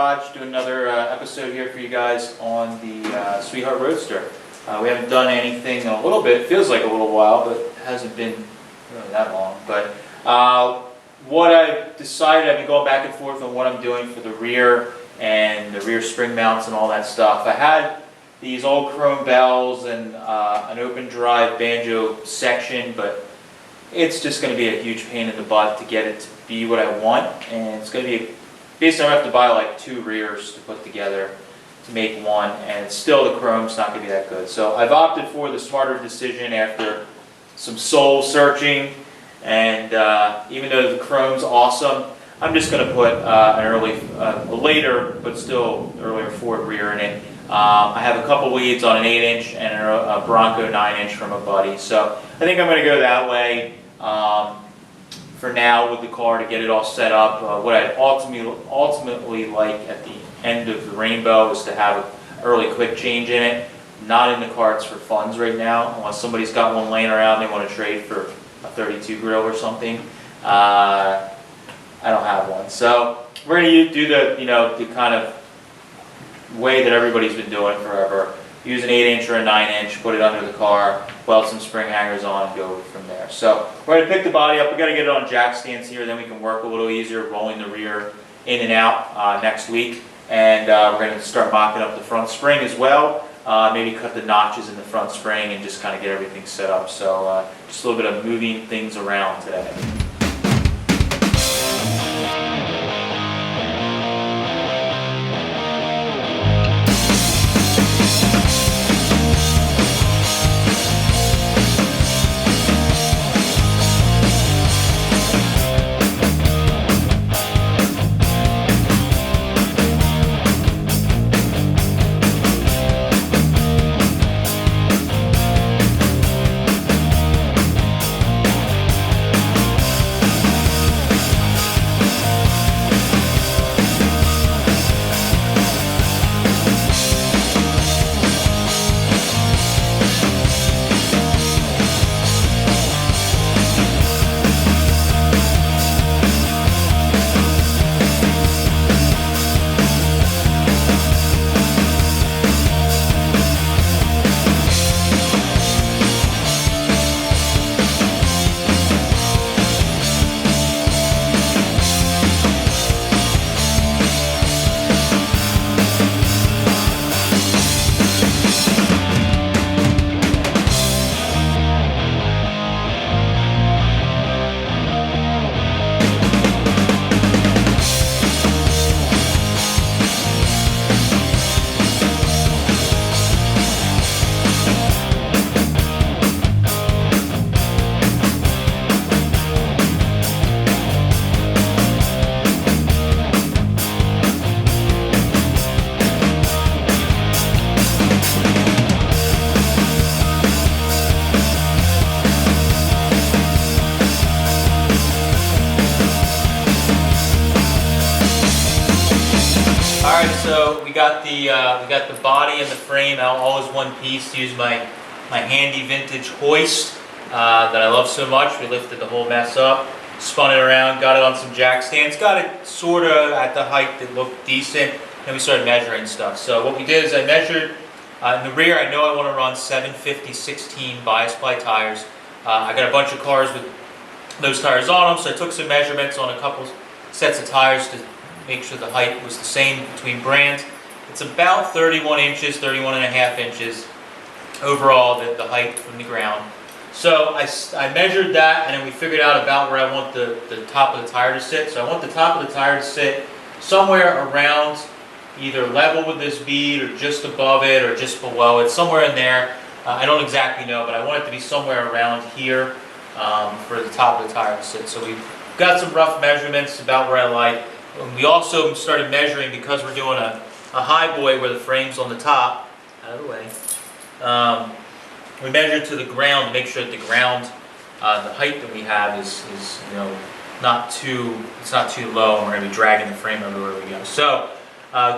garage, doing another episode here for you guys on the Sweetheart Roadster. We haven't done anything in a little bit, feels like a little while, but it hasn't been really that long. But what I've decided, I've been going back and forth on what I'm doing for the rear and the rear spring mounts and all that stuff. I had these old chrome bells and an open drive banjo section, but it's just going to be a huge pain in the butt to get it to be what I want, and it's going to be basically I have to buy like 2 rears to put together to make one, and still the chrome's not going to be that good. So I've opted for the smarter decision after some soul searching, and even though the chrome's awesome, I'm just going to put a later but still earlier Ford rear in it. I have a couple leads on an 8-inch and a Bronco 9-inch from a buddy, so I think I'm going to go that way for now with the car to get it all set up. What I'd ultimately like at the end of the rainbow is to have an early quick change in it. Not in the cards for funds right now, unless somebody's got one laying around and they want to trade for a 32 grill or something. I don't have one, so we're going to do the kind of way that everybody's been doing forever. Use an 8-inch or a 9-inch, put it under the car, weld some spring hangers on, and go from there. So we're going to pick the body up. We've got to get it on jack stands here, then we can work a little easier rolling the rear in and out next week. And we're going to start mocking up the front spring as well. Maybe cut the notches in the front spring and just kind of get everything set up. So just a little bit of moving things around today. Alright, so we got the body and the frame all as one piece. Use my handy vintage hoist that I love so much. We lifted the whole mess up, spun it around, got it on some jack stands, got it sort of at the height that looked decent, and we started measuring stuff. So what we did is I measured in the rear. I know I want to run 750/16 bias ply tires. I got a bunch of cars with those tires on them, so I took some measurements on a couple sets of tires to make sure the height was the same between brands. It's about 31 inches, 31.5 inches overall, the height from the ground. So I measured that, and then we figured out about where I want the top of the tire to sit. So I want the top of the tire to sit somewhere around either level with this bead or just above it or just below it, somewhere in there. I don't exactly know, but I want it to be somewhere around here for the top of the tire to sit. So we've got some rough measurements about where I like. We also started measuring, because we're doing a high boy where the frame's on the top, out of the way. We measured to the ground to make sure that the ground, the height that we have is not too low, and we're going to be dragging the frame everywhere we go. So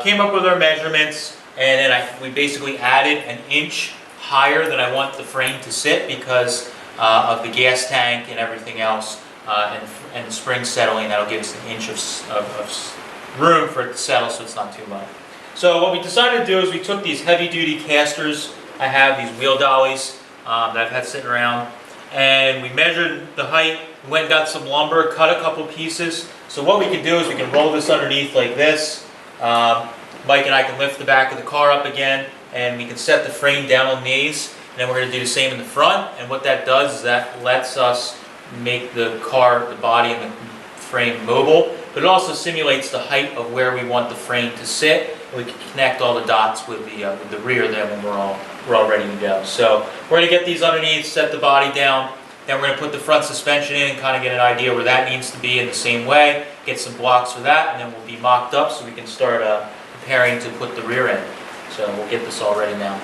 came up with our measurements, and then we basically added an inch higher than I want the frame to sit because of the gas tank and everything else, and the spring settling. That'll give us an inch of room for it to settle so it's not too muddy. So what we decided to do is we took these heavy duty casters. I have these wheel dollies that I've had sitting around, and we measured the height, went and got some lumber, cut a couple pieces. So what we can do is we can roll this underneath like this. Mike and I can lift the back of the car up again, and we can set the frame down on these. And then we're going to do the same in the front. And what that does is that lets us make the car, the body and the frame mobile, but it also simulates the height of where we want the frame to sit. And we can connect all the dots with the rear then when we're all ready to go. So we're going to get these underneath, set the body down, then we're going to put the front suspension in and kind of get an idea where that needs to be in the same way, get some blocks for that, and then we'll be mocked up so we can start preparing to put the rear in. So we'll get this all ready now.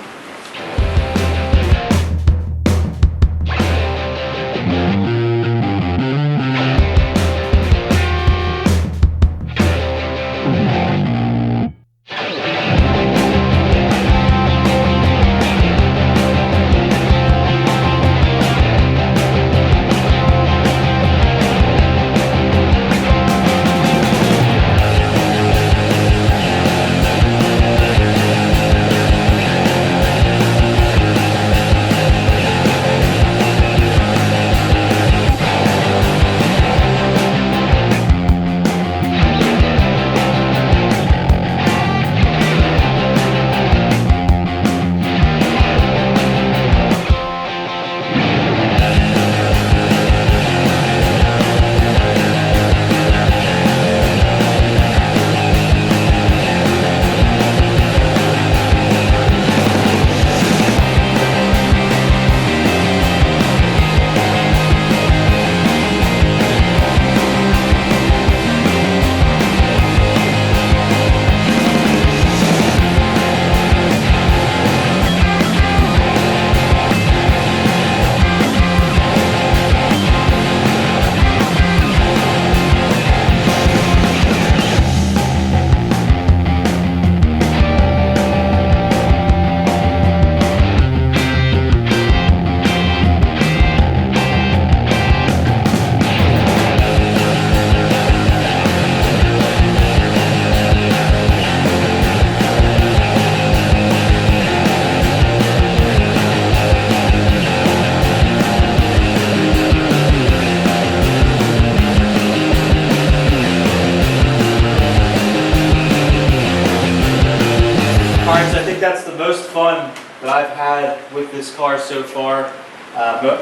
Alright, so I think that's the most fun that I've had with this car so far.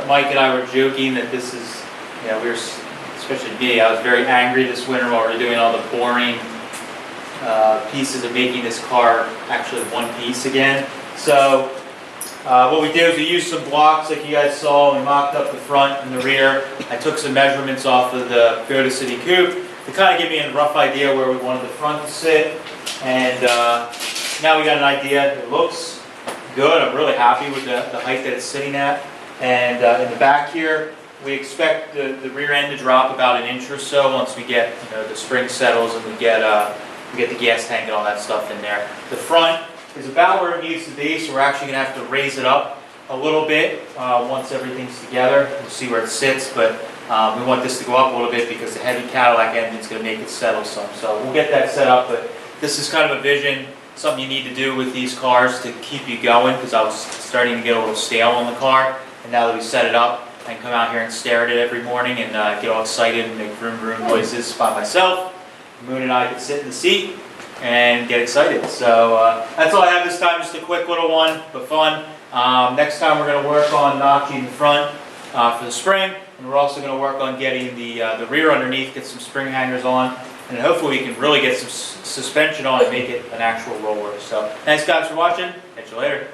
Mike and I were joking that this is, especially me, I was very angry this winter while we were doing all the boring pieces of making this car actually one piece again. So what we did was we used some blocks like you guys saw. We mocked up the front and the rear. I took some measurements off of the Toyota City Coupe to kind of give me a rough idea where we wanted the front to sit. And now we got an idea. It looks good. I'm really happy with the height that it's sitting at. And in the back here, we expect the rear end to drop about an inch or so once we get the spring settles and we get the gas tank and all that stuff in there. The front is about where it needs to be, so we're actually going to have to raise it up a little bit once everything's together. We'll see where it sits, but we want this to go up a little bit because the heavy Cadillac engine is going to make it settle some. So we'll get that set up, but this is kind of a vision, something you need to do with these cars to keep you going, because I was starting to get a little stale on the car, and now that we set it up, I can come out here and stare at it every morning and get all excited and make vroom vroom noises by myself. Moon and I can sit in the seat and get excited. So that's all I have this time, just a quick little one, but fun. Next time we're going to work on notching the front for the spring, and we're also going to work on getting the rear underneath, get some spring hangers on, and hopefully we can really get some suspension on and make it an actual roller. So thanks guys for watching. Catch you later.